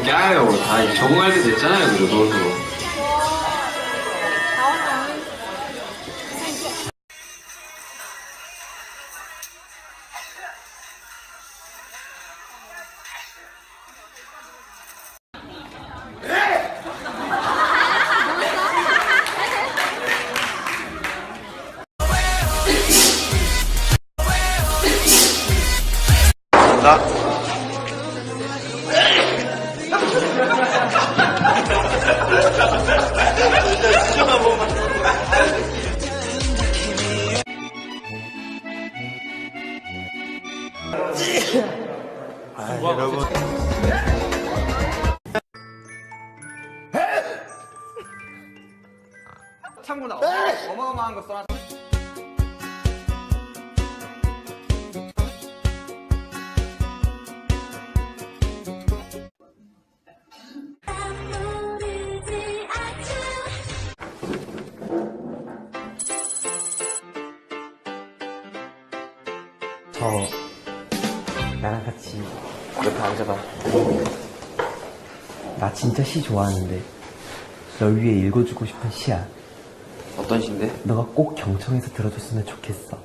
야요. 다 적응할 때 됐잖아요. 그래도. 나? 아, 여러분. 참고나 어마어마한 거 써놨어. 나랑 같이 옆에 앉아봐. 나 진짜 시 좋아하는데 널 위해 읽어주고 싶은 시야. 어떤 시인데? 너가 꼭 경청해서 들어줬으면 좋겠어.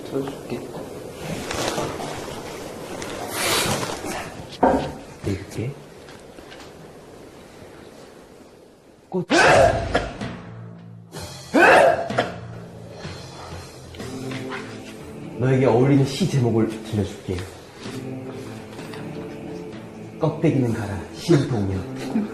들어줄게. 읽을게. 꽃. 너에게 어울리는 시 제목을 들려줄게. 껍데기는 가라, 신동요.